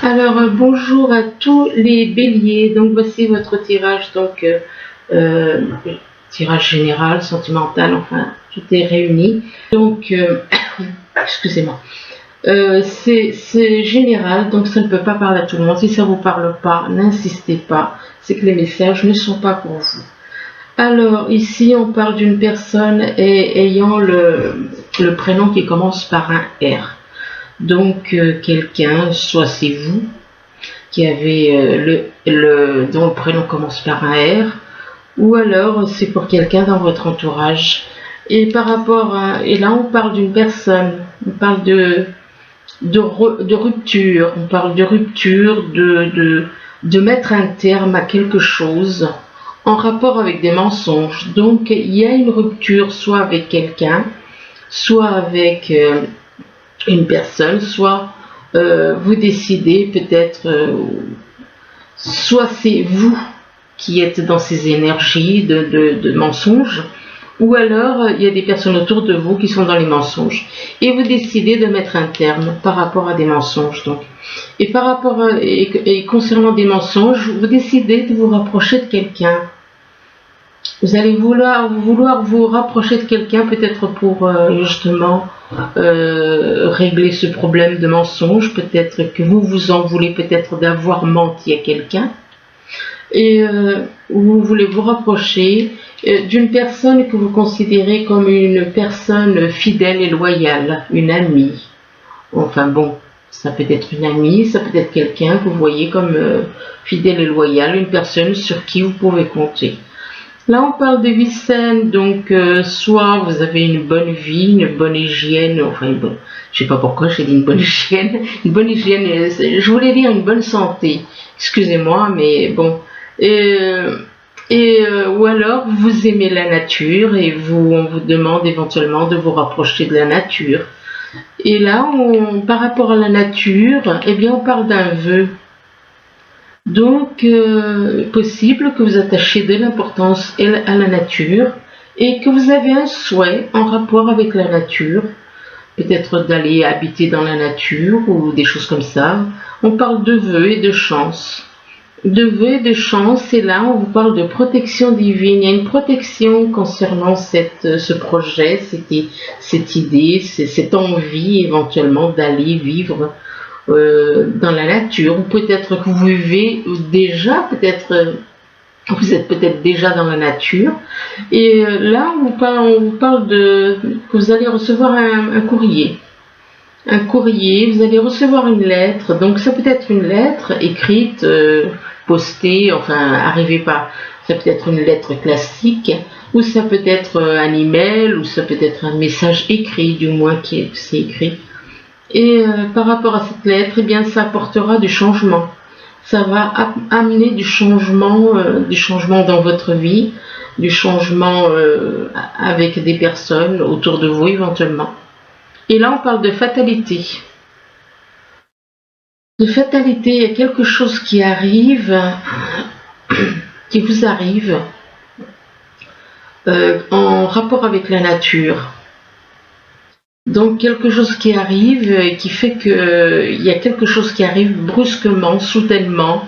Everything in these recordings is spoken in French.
Bonjour à tous les béliers. Donc voici votre tirage, tirage général, sentimental, enfin tout est réuni. Excusez-moi. C'est général, donc ça ne peut pas parler à tout le monde. Si ça vous parle pas, n'insistez pas. C'est que les messages ne sont pas pour vous. Alors ici on parle d'une personne ayant le prénom qui commence par un R. Donc quelqu'un, soit c'est vous qui avez dont le prénom commence par un R, ou alors c'est pour quelqu'un dans votre entourage. Et là on parle d'une personne, on parle de rupture, on parle de rupture, de mettre un terme à quelque chose en rapport avec des mensonges. Donc il y a une rupture soit avec quelqu'un, soit avec une personne, soit vous décidez peut-être, soit c'est vous qui êtes dans ces énergies de mensonges, ou alors il y a des personnes autour de vous qui sont dans les mensonges, et vous décidez de mettre un terme par rapport à des mensonges. Donc, et concernant des mensonges, vous décidez de vous rapprocher de quelqu'un. Vous allez vouloir vous rapprocher de quelqu'un, peut-être pour justement régler ce problème de mensonge. Peut-être que vous en voulez peut-être d'avoir menti à quelqu'un. Et vous voulez vous rapprocher d'une personne que vous considérez comme une personne fidèle et loyale, une amie. Enfin bon, ça peut être une amie, ça peut être quelqu'un que vous voyez comme fidèle et loyal, une personne sur qui vous pouvez compter. Là, on parle de vie saine, donc soit vous avez une bonne vie, une bonne hygiène, enfin, je sais pas pourquoi j'ai dit une bonne hygiène, je voulais dire une bonne santé, excusez-moi, mais bon, ou alors vous aimez la nature et on vous demande éventuellement de vous rapprocher de la nature. Et là, par rapport à la nature, eh bien, on parle d'un vœu. Donc, possible que vous attachiez de l'importance à la nature et que vous avez un souhait en rapport avec la nature, peut-être d'aller habiter dans la nature ou des choses comme ça. On parle de vœux et de chance. De vœux et de chance, et là on vous parle de protection divine. Il y a une protection concernant ce projet, cette idée, cette envie éventuellement d'aller vivre dans la nature, ou peut-être que vous vivez déjà, vous êtes peut-être déjà dans la nature, et là on vous parle que vous allez recevoir un courrier, vous allez recevoir une lettre, donc ça peut être une lettre écrite, postée, enfin arrivée par, ça peut être une lettre classique, ou ça peut être un email, ou ça peut être un message écrit, du moins c'est écrit. Et par rapport à cette lettre, eh bien, ça apportera du changement. Ça va amener du changement dans votre vie, du changement avec des personnes autour de vous éventuellement. Et là, on parle de fatalité. De fatalité, il y a quelque chose qui arrive, qui vous arrive en rapport avec la nature. Donc quelque chose qui arrive, qui fait que il y a quelque chose qui arrive brusquement, soudainement,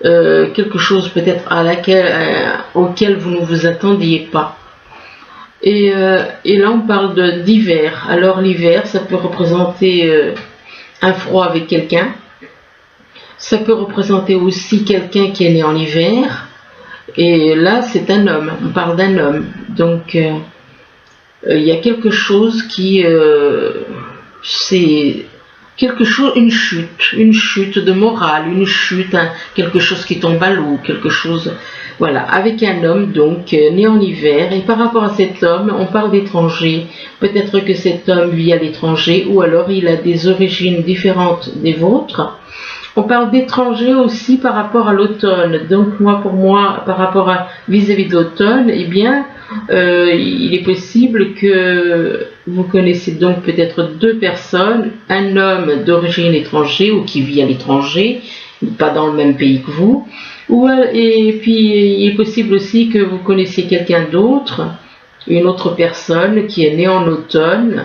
quelque chose peut-être auquel vous ne vous attendiez pas. Et là on parle d'hiver. Alors l'hiver, ça peut représenter un froid avec quelqu'un. Ça peut représenter aussi quelqu'un qui est né en hiver. Et là c'est un homme. On parle d'un homme. Donc il y a quelque chose c'est quelque chose, une chute de morale, quelque chose qui tombe à l'eau, quelque chose, voilà, avec un homme donc né en hiver. Et par rapport à cet homme, on parle d'étranger. Peut-être que cet homme vit à l'étranger, ou alors il a des origines différentes des vôtres. On parle d'étranger aussi par rapport à l'automne. Donc pour moi, par rapport à vis-à-vis de l'automne, eh bien, il est possible que vous connaissez donc peut-être deux personnes, un homme d'origine étrangère ou qui vit à l'étranger, pas dans le même pays que vous, et puis il est possible aussi que vous connaissiez quelqu'un d'autre, une autre personne qui est née en automne,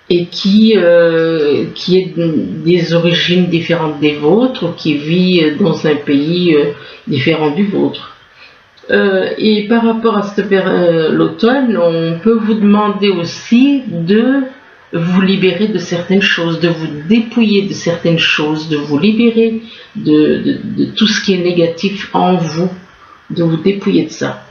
et qui est des origines différentes des vôtres, qui vit dans un pays différent du vôtre. Et par rapport à l'automne, on peut vous demander aussi de vous libérer de certaines choses, de vous dépouiller de certaines choses, de vous libérer de tout ce qui est négatif en vous, de vous dépouiller de ça.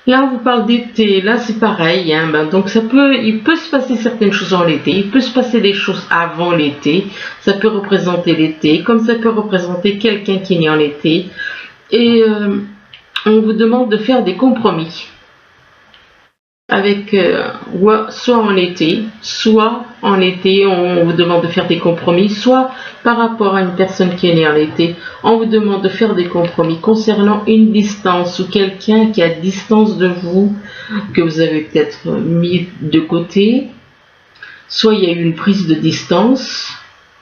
Là, on vous parle d'été, là c'est pareil, hein, donc il peut se passer certaines choses en l'été, il peut se passer des choses avant l'été, ça peut représenter l'été, comme ça peut représenter quelqu'un qui est né en été, et on vous demande de faire des compromis, avec soit en été, on vous demande de faire des compromis, soit par rapport à une personne qui est née en été, on vous demande de faire des compromis concernant une distance ou quelqu'un qui est à distance de vous, que vous avez peut-être mis de côté, soit il y a eu une prise de distance,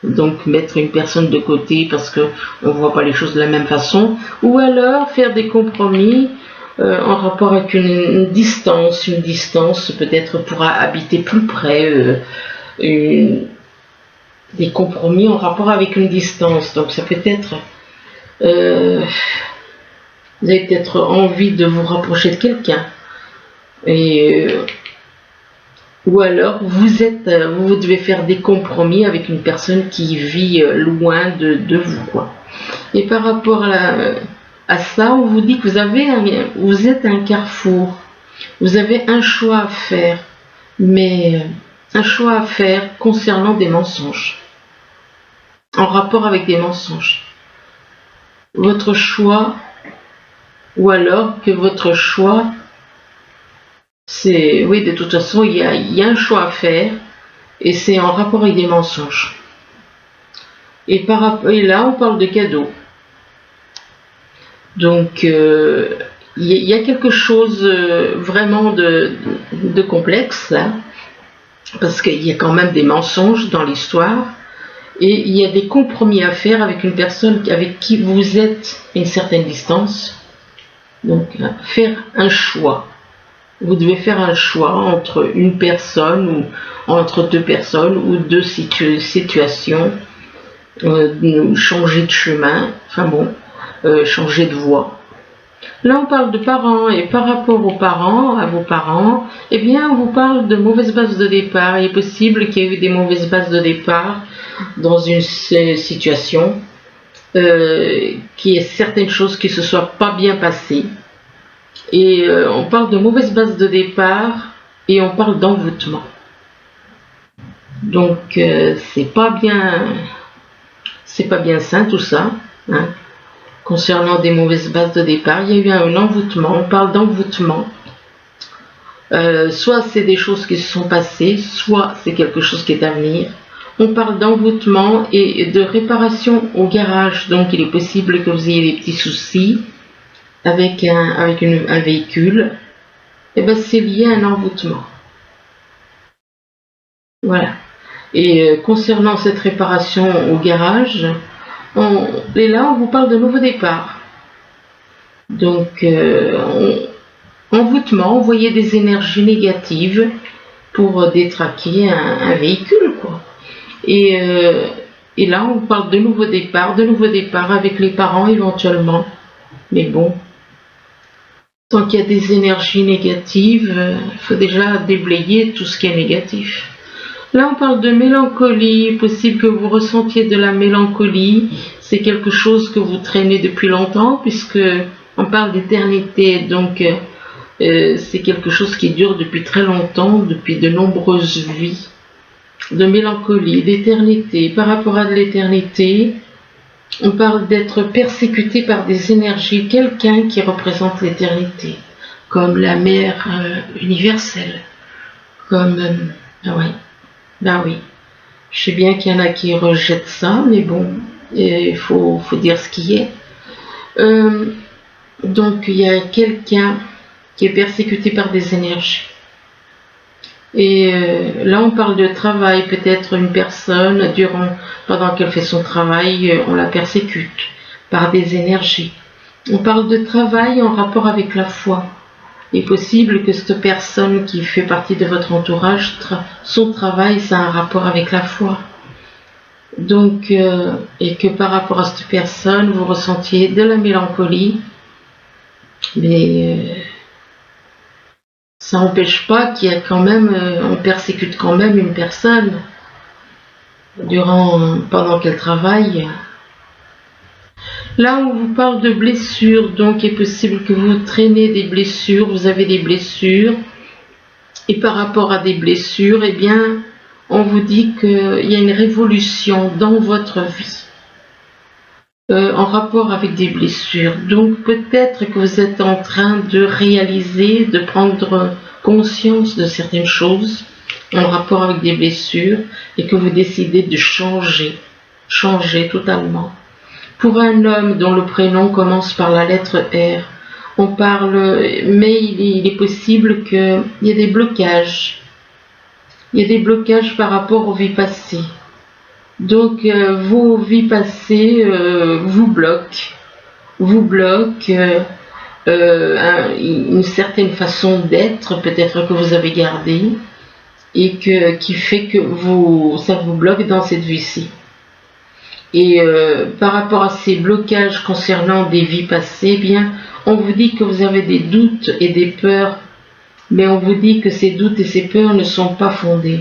donc mettre une personne de côté parce qu'on ne voit pas les choses de la même façon, ou alors faire des compromis en rapport avec une distance peut-être pour habiter plus près, des compromis en rapport avec une distance. Donc ça peut être, vous avez peut-être envie de vous rapprocher de quelqu'un, ou alors vous devez faire des compromis avec une personne qui vit loin de vous, quoi. Et par rapport à ça, on vous dit que vous êtes à un carrefour, vous avez un choix à faire, mais un choix à faire concernant des mensonges, en rapport avec des mensonges. Votre choix, ou alors que votre choix, oui, de toute façon, il y a un choix à faire, et c'est en rapport avec des mensonges. Et là, on parle de cadeaux. Donc, il y a quelque chose vraiment de complexe là, parce qu'il y a quand même des mensonges dans l'histoire, et il y a des compromis à faire avec une personne avec qui vous êtes à une certaine distance. Donc, faire un choix. Vous devez faire un choix entre une personne, ou entre deux personnes, ou deux situations, changer de chemin, enfin bon, changer de voie. Là, on parle de parents, et par rapport à vos parents, eh bien, on vous parle de mauvaises bases de départ. Il est possible qu'il y ait eu des mauvaises bases de départ dans une situation, qu'il y ait certaines choses qui ne se soient pas bien passées. Et on parle de mauvaises bases de départ, et on parle d'envoûtement. Donc, c'est pas bien sain tout ça, hein. Concernant des mauvaises bases de départ, il y a eu un envoûtement, on parle d'envoûtement. Soit c'est des choses qui se sont passées, soit c'est quelque chose qui est à venir. On parle d'envoûtement et de réparation au garage, donc il est possible que vous ayez des petits soucis avec un véhicule. Et bien c'est lié à un envoûtement. Voilà. Et concernant cette réparation au garage, on vous parle de nouveau départ. Donc, envoûtement, envoyer des énergies négatives pour détraquer un véhicule, quoi. Et là, on parle de nouveau départ avec les parents éventuellement. Mais bon, tant qu'il y a des énergies négatives, il faut déjà déblayer tout ce qui est négatif. Là, on parle de mélancolie. Il est possible que vous ressentiez de la mélancolie. C'est quelque chose que vous traînez depuis longtemps, puisque on parle d'éternité. Donc, c'est quelque chose qui dure depuis très longtemps, depuis de nombreuses vies. De mélancolie, d'éternité. Par rapport à de l'éternité, on parle d'être persécuté par des énergies. Quelqu'un qui représente l'éternité, comme la mère universelle, comme... Ben oui, je sais bien qu'il y en a qui rejettent ça, mais bon, il faut dire ce qui est. Donc il y a quelqu'un qui est persécuté par des énergies. Et là on parle de travail, peut-être une personne, pendant qu'elle fait son travail, on la persécute par des énergies. On parle de travail en rapport avec la foi. Il est possible que cette personne qui fait partie de votre entourage, son travail, ça a un rapport avec la foi. Donc, et que par rapport à cette personne, vous ressentiez de la mélancolie, mais ça n'empêche pas qu'il y a quand même, on persécute quand même une personne pendant qu'elle travaille. Là, on vous parle de blessures, donc il est possible que vous traînez des blessures, vous avez des blessures, et par rapport à des blessures, eh bien, on vous dit qu'il y a une révolution dans votre vie, en rapport avec des blessures. Donc peut-être que vous êtes en train de réaliser, de prendre conscience de certaines choses en rapport avec des blessures, et que vous décidez de changer totalement. Pour un homme dont le prénom commence par la lettre R, on parle, mais il est possible qu'il y ait des blocages. Il y a des blocages par rapport aux vies passées. Donc vos vies passées vous bloquent. Une certaine façon d'être, peut-être que vous avez gardé, et qui fait que ça vous bloque dans cette vie-ci. Et par rapport à ces blocages concernant des vies passées, eh bien, on vous dit que vous avez des doutes et des peurs, mais on vous dit que ces doutes et ces peurs ne sont pas fondés.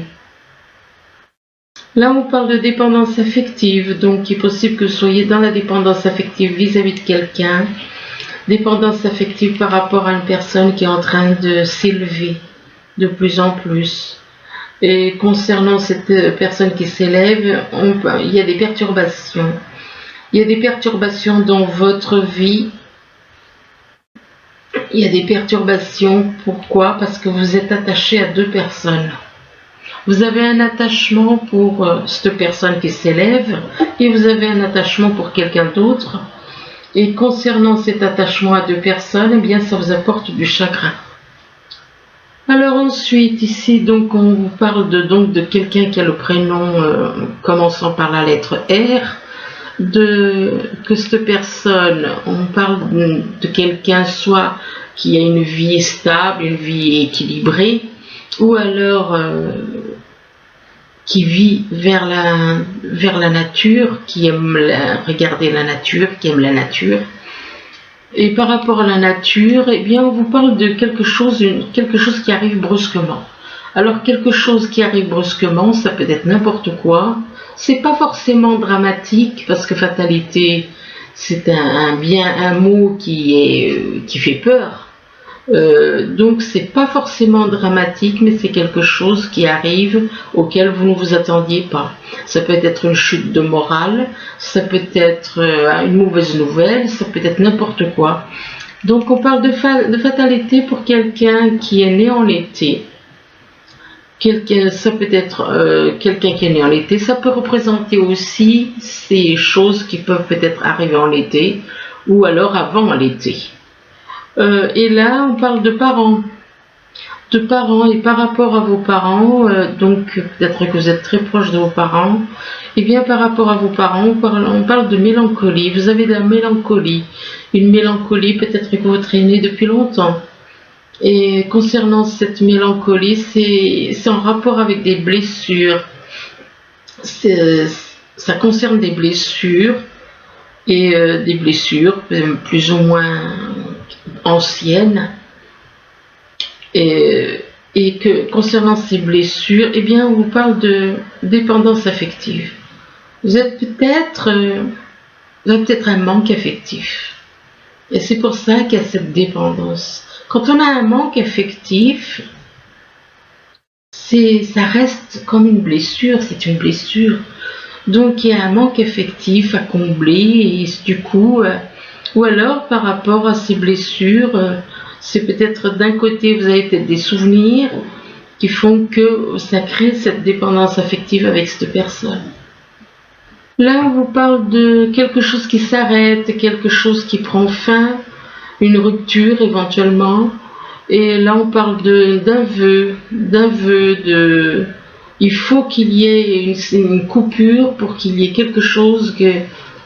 Là, on parle de dépendance affective, donc il est possible que vous soyez dans la dépendance affective vis-à-vis de quelqu'un, dépendance affective par rapport à une personne qui est en train de s'élever de plus en plus. Et concernant cette personne qui s'élève, il y a des perturbations. Il y a des perturbations dans votre vie. Il y a des perturbations, pourquoi? Parce que vous êtes attaché à deux personnes. Vous avez un attachement pour cette personne qui s'élève et vous avez un attachement pour quelqu'un d'autre. Et concernant cet attachement à deux personnes, eh bien, ça vous apporte du chagrin. Alors ensuite, ici, donc, on vous parle de quelqu'un qui a le prénom commençant par la lettre R, que cette personne, on parle de quelqu'un soit qui a une vie stable, une vie équilibrée, ou alors qui vit vers la nature, qui aime regarder la nature, qui aime la nature. Et par rapport à la nature, eh bien, on vous parle de quelque chose qui arrive brusquement. Alors, quelque chose qui arrive brusquement, ça peut être n'importe quoi. C'est pas forcément dramatique, parce que fatalité, c'est un mot qui fait peur. Donc, c'est pas forcément dramatique, mais c'est quelque chose qui arrive auquel vous ne vous attendiez pas. Ça peut être une chute de morale, ça peut être une mauvaise nouvelle, ça peut être n'importe quoi. Donc on parle de fatalité pour quelqu'un qui est né en été. Ça peut être quelqu'un qui est né en été, ça peut représenter aussi ces choses qui peuvent peut-être arriver en été ou alors avant l'été. Et là on parle de parents. Et par rapport à vos parents, donc peut-être que vous êtes très proche de vos parents, et bien par rapport à vos parents, on parle de mélancolie. Vous avez de la mélancolie, une mélancolie peut-être que vous traînez depuis longtemps. Et concernant cette mélancolie, c'est en rapport avec des blessures. Ça concerne des blessures, et des blessures plus ou moins anciennes. Et que concernant ces blessures, eh bien, on vous parle de dépendance affective. Vous avez peut-être un manque affectif. Et c'est pour ça qu'il y a cette dépendance. Quand on a un manque affectif, ça reste comme une blessure, c'est une blessure. Donc il y a un manque affectif à combler, et du coup, ou alors par rapport à ces blessures, c'est peut-être d'un côté, vous avez peut-être des souvenirs qui font que ça crée cette dépendance affective avec cette personne. Là, on vous parle de quelque chose qui s'arrête, quelque chose qui prend fin, une rupture éventuellement. Et là, on parle d'un vœu, il faut qu'il y ait une coupure pour qu'il y ait quelque chose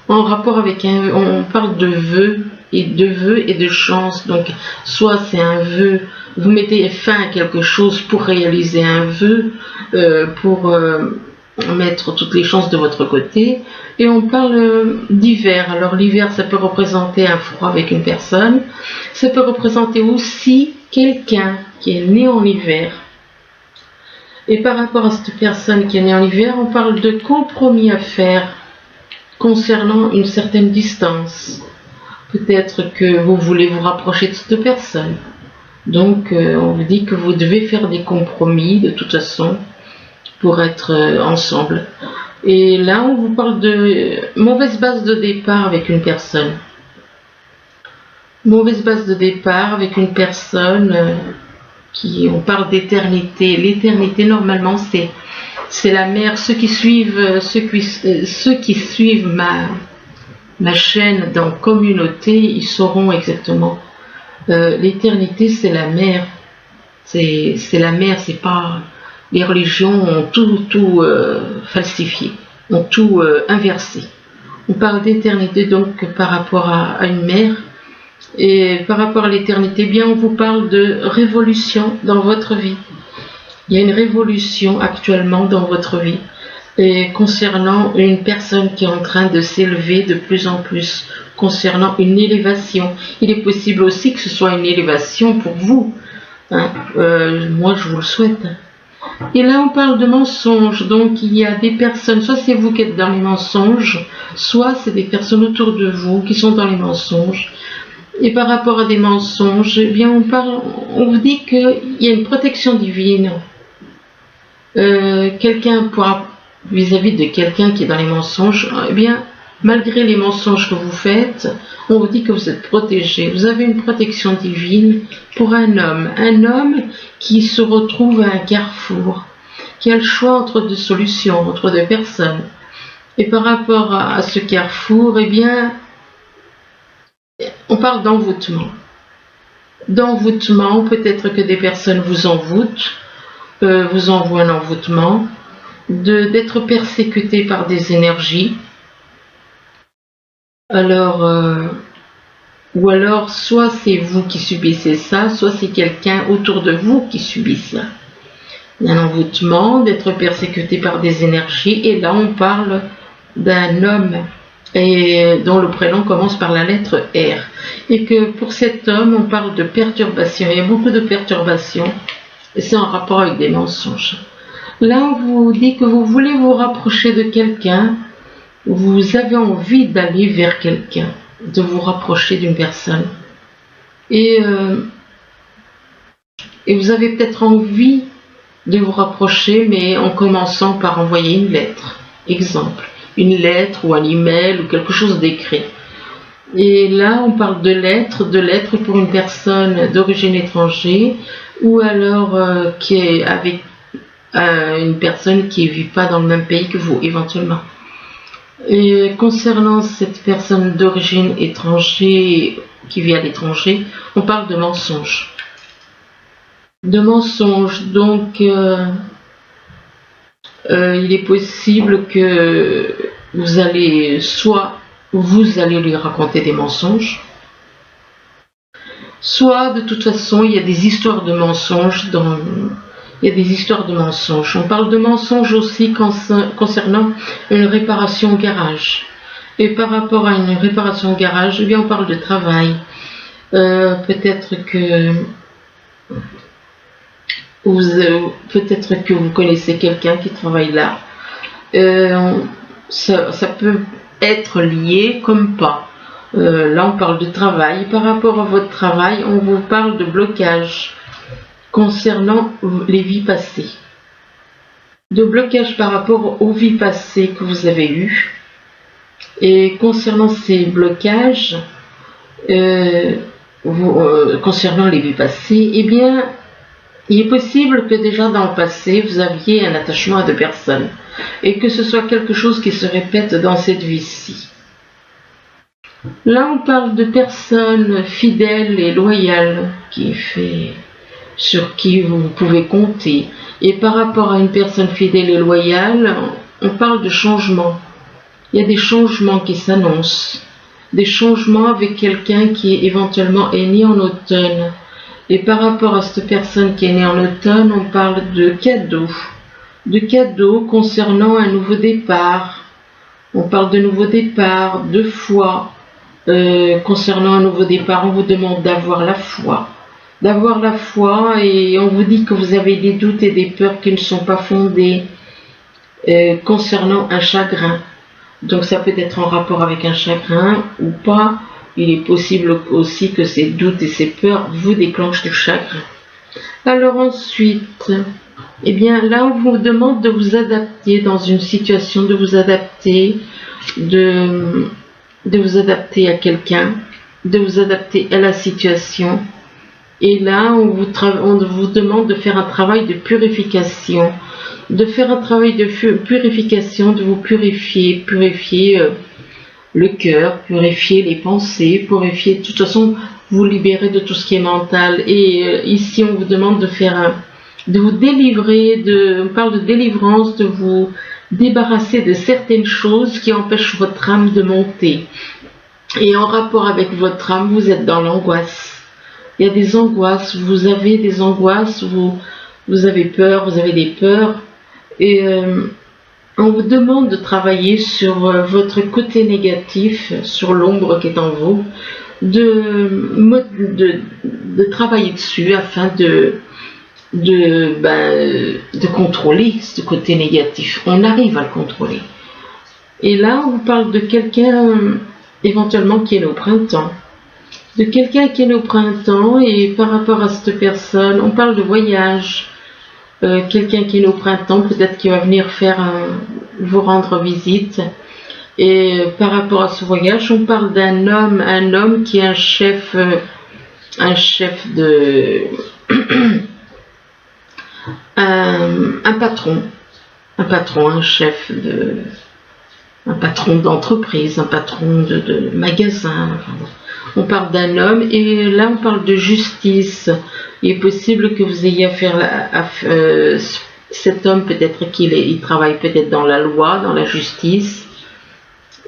en rapport avec on parle de vœu. et de vœux et de chance. Donc, soit c'est un vœu, vous mettez fin à quelque chose pour réaliser un vœu, pour mettre toutes les chances de votre côté. Et on parle d'hiver. Alors l'hiver, ça peut représenter un froid avec une personne. Ça peut représenter aussi quelqu'un qui est né en hiver. Et par rapport à cette personne qui est née en hiver, on parle de compromis à faire concernant une certaine distance. Peut-être que vous voulez vous rapprocher de cette personne. Donc on vous dit que vous devez faire des compromis de toute façon pour être ensemble. Et là, on vous parle de mauvaise base de départ avec une personne. Mauvaise base de départ avec une personne on parle d'éternité. L'éternité, normalement, c'est la mer. Ceux qui suivent ma chaîne dans communauté, ils sauront exactement. L'éternité, c'est la mer. C'est la mer, c'est pas... Les religions ont tout falsifié, ont tout inversé. On parle d'éternité donc par rapport à une mer. Et par rapport à l'éternité, bien on vous parle de révolution dans votre vie. Il y a une révolution actuellement dans votre vie. Et concernant une personne qui est en train de s'élever de plus en plus, concernant une élévation. Il est possible aussi que ce soit une élévation pour vous. Hein. Moi, je vous le souhaite. Et là, on parle de mensonges. Donc, il y a des personnes, soit c'est vous qui êtes dans les mensonges, soit c'est des personnes autour de vous qui sont dans les mensonges. Et par rapport à des mensonges, eh bien, on vous dit qu'il y a une protection divine. Quelqu'un pourra, vis-à-vis de quelqu'un qui est dans les mensonges, eh bien, malgré les mensonges que vous faites, on vous dit que vous êtes protégé. Vous avez une protection divine pour un homme qui se retrouve à un carrefour, qui a le choix entre deux solutions, entre deux personnes. Et par rapport à ce carrefour, eh bien, on parle d'envoûtement. D'envoûtement, peut-être que des personnes vous envoûtent, vous envoient un envoûtement, d'être persécuté par des énergies. Alors, ou alors, soit c'est vous qui subissez ça, soit c'est quelqu'un autour de vous qui subit ça. Il y a un envoûtement, d'être persécuté par des énergies, et là on parle d'un homme et dont le prénom commence par la lettre R. Et que pour cet homme, on parle de perturbation. Il y a beaucoup de perturbations, et c'est en rapport avec des mensonges. Là, on vous dit que vous voulez vous rapprocher de quelqu'un, vous avez envie d'aller vers quelqu'un, de vous rapprocher d'une personne. Et vous avez peut-être envie de vous rapprocher, mais en commençant par envoyer une lettre. Exemple, une lettre ou un email ou quelque chose d'écrit. Et là, on parle de lettres pour une personne d'origine étrangère, ou alors qui est avec une personne qui ne vit pas dans le même pays que vous, éventuellement. Et concernant cette personne d'origine étrangère qui vit à l'étranger, on parle de mensonges. De mensonges, donc il est possible que vous allez lui raconter des mensonges, soit de toute façon il y a des histoires de mensonges On parle de mensonges aussi concernant une réparation au garage. Et par rapport à une réparation au garage, eh bien on parle de travail. Peut-être que vous connaissez quelqu'un qui travaille là. Ça peut être lié comme pas. Là, on parle de travail. Par rapport à votre travail, on vous parle de blocage concernant les vies passées. De blocage par rapport aux vies passées que vous avez eues. Et concernant ces blocages, concernant les vies passées, eh bien, il est possible que déjà dans le passé, vous aviez un attachement à deux personnes et que ce soit quelque chose qui se répète dans cette vie-ci. Là, on parle de personnes fidèles et loyales sur qui vous pouvez compter. Et par rapport à une personne fidèle et loyale, on parle de changement. Il y a des changements qui s'annoncent. des changements avec quelqu'un qui éventuellement est né en automne. Et par rapport à cette personne qui est née en automne, on parle de cadeaux concernant un nouveau départ. On parle de nouveau départ, de foi. Concernant un nouveau départ, on vous demande d'avoir la foi. D'avoir la foi, et on vous dit que vous avez des doutes et des peurs qui ne sont pas fondées concernant un chagrin. Donc ça peut être en rapport avec un chagrin ou pas. Il est possible aussi que ces doutes et ces peurs vous déclenchent du chagrin. Alors ensuite, eh bien là on vous demande de vous adapter dans une situation, de vous adapter, de vous adapter à quelqu'un, de vous adapter à la situation. Et là on vous demande de faire un travail de purification, de vous purifier le cœur, purifier les pensées, purifier, de toute façon, vous libérer de tout ce qui est mental. Et ici, on vous demande de vous délivrer, on parle de délivrance, de vous débarrasser de certaines choses qui empêchent votre âme de monter. Et en rapport avec votre âme, vous êtes dans l'angoisse. Il y a des angoisses, vous avez des angoisses, vous avez peur, vous avez des peurs. Et on vous demande de travailler sur votre côté négatif, sur l'ombre qui est en vous, de travailler dessus afin de contrôler ce côté négatif. On arrive à le contrôler. Et là, on vous parle de quelqu'un éventuellement qui est né au printemps. De quelqu'un qui est né au printemps, et par rapport à cette personne, on parle de voyage. Quelqu'un qui est né au printemps, peut-être qu'il va venir vous rendre visite. Et par rapport à ce voyage, on parle un homme qui est un chef de un patron, un patron d'entreprise, un patron de magasin. On parle d'un homme, et là on parle de justice. Il est possible que vous ayez affaire à cet homme, peut-être qu'il travaille peut-être dans la loi, dans la justice,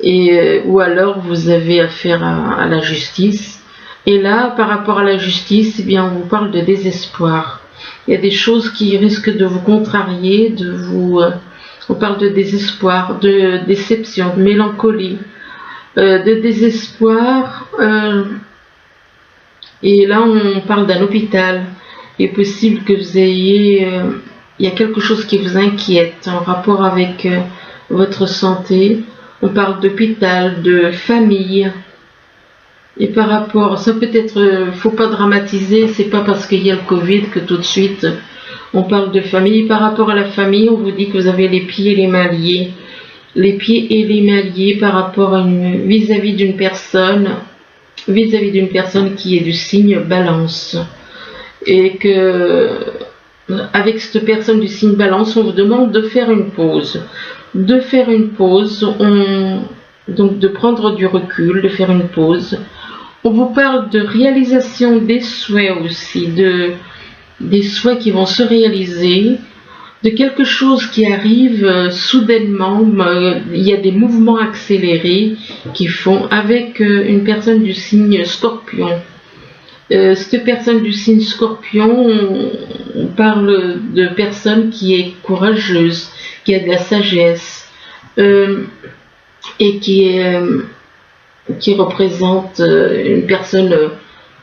ou alors vous avez affaire à la justice. Et là, par rapport à la justice, eh bien, on vous parle de désespoir. Il y a des choses qui risquent de vous contrarier, on parle de désespoir, de déception, de mélancolie, de désespoir. Et là, on parle d'un hôpital. Il est possible que il y a quelque chose qui vous inquiète en rapport avec votre santé. On parle d'hôpital, de famille. Et par rapport, ça peut être, faut pas dramatiser, c'est pas parce qu'il y a le Covid que tout de suite on parle de famille. Par rapport à la famille, on vous dit que vous avez les pieds et les mains liés. Les pieds et les mains liés par rapport à vis-à-vis d'une personne qui est du signe Balance. Et que, avec cette personne du signe Balance, on vous demande de faire une pause. Donc de prendre du recul, de faire une pause. On vous parle de réalisation des souhaits aussi, des souhaits qui vont se réaliser, de quelque chose qui arrive soudainement. Il y a des mouvements accélérés qui font avec une personne du signe Scorpion. Cette personne du signe Scorpion, on parle de personne qui est courageuse, qui a de la sagesse, et qui représente une personne.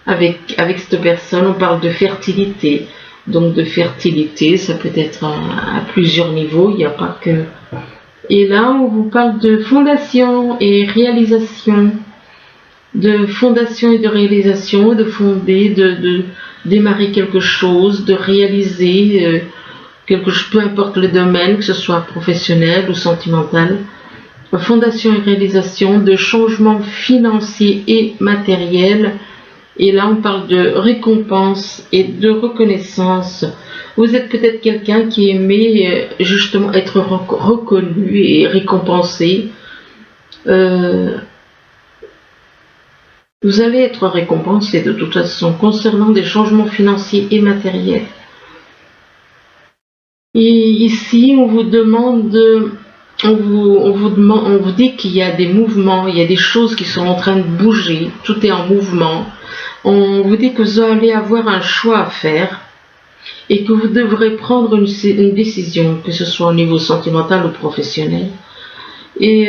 Avec cette personne, on parle de fertilité. Donc de fertilité, ça peut être à plusieurs niveaux, il n'y a pas que... Et là, on vous parle de fondation et réalisation. De fondation et de réalisation, de fonder, de démarrer quelque chose, de réaliser quelque chose, peu importe le domaine, que ce soit professionnel ou sentimental. Fondation et réalisation, de changement financier et matériel. Et là, on parle de récompense et de reconnaissance. Vous êtes peut-être quelqu'un qui aimait justement être reconnu et récompensé. Vous allez être récompensé de toute façon concernant des changements financiers et matériels. Et ici, on vous demande on vous dit qu'il y a des mouvements, il y a des choses qui sont en train de bouger, tout est en mouvement. On vous dit que vous allez avoir un choix à faire et que vous devrez prendre une décision, que ce soit au niveau sentimental ou professionnel. Et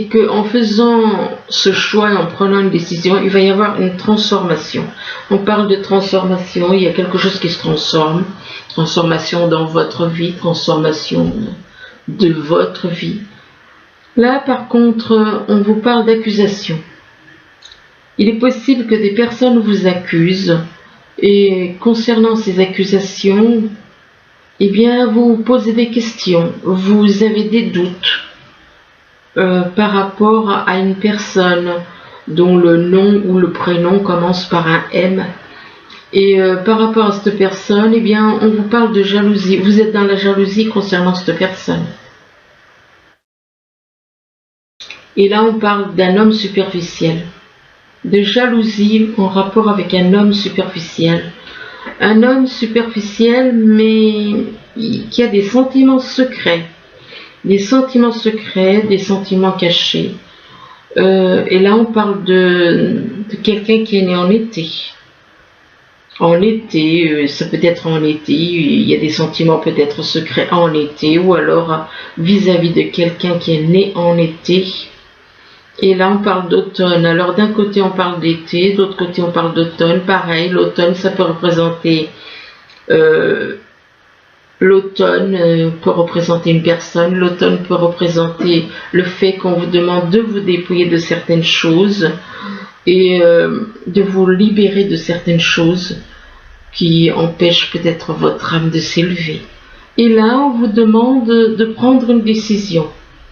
que en faisant ce choix et en prenant une décision, il va y avoir une transformation. On parle de transformation, il y a quelque chose qui se transforme. Transformation dans votre vie, transformation de votre vie. Là, par contre, on vous parle d'accusation. Il est possible que des personnes vous accusent et concernant ces accusations, eh bien, vous posez des questions, vous avez des doutes par rapport à une personne dont le nom ou le prénom commence par un M. Et par rapport à cette personne, eh bien, on vous parle de jalousie. Vous êtes dans la jalousie concernant cette personne. Et là, on parle d'un homme superficiel. De jalousie en rapport avec un homme superficiel. Un homme superficiel, mais qui a des sentiments secrets. Des sentiments secrets, des sentiments cachés. Et là, on parle de quelqu'un qui est né en été. En été, ça peut être en été, il y a des sentiments peut-être secrets en été, ou alors vis-à-vis de quelqu'un qui est né en été. Et là, on parle d'automne. Alors, d'un côté, on parle d'été, d'autre côté, on parle d'automne. Pareil, l'automne, ça peut représenter... l'automne peut représenter une personne. L'automne peut représenter le fait qu'on vous demande de vous dépouiller de certaines choses et de vous libérer de certaines choses qui empêchent peut-être votre âme de s'élever. Et là, on vous demande de prendre une décision.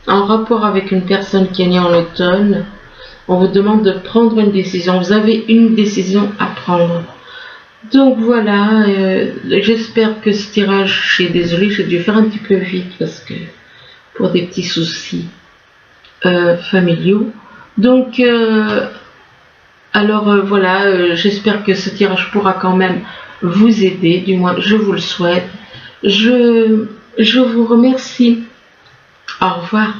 En rapport avec une personne qui est née en automne, on vous demande de prendre une décision. Vous avez une décision à prendre. Donc voilà, j'espère que ce tirage, je suis désolée, j'ai dû faire un petit peu vite parce que pour des petits soucis familiaux. Donc, voilà, j'espère que ce tirage pourra quand même vous aider, du moins je vous le souhaite. Je vous remercie. Au revoir.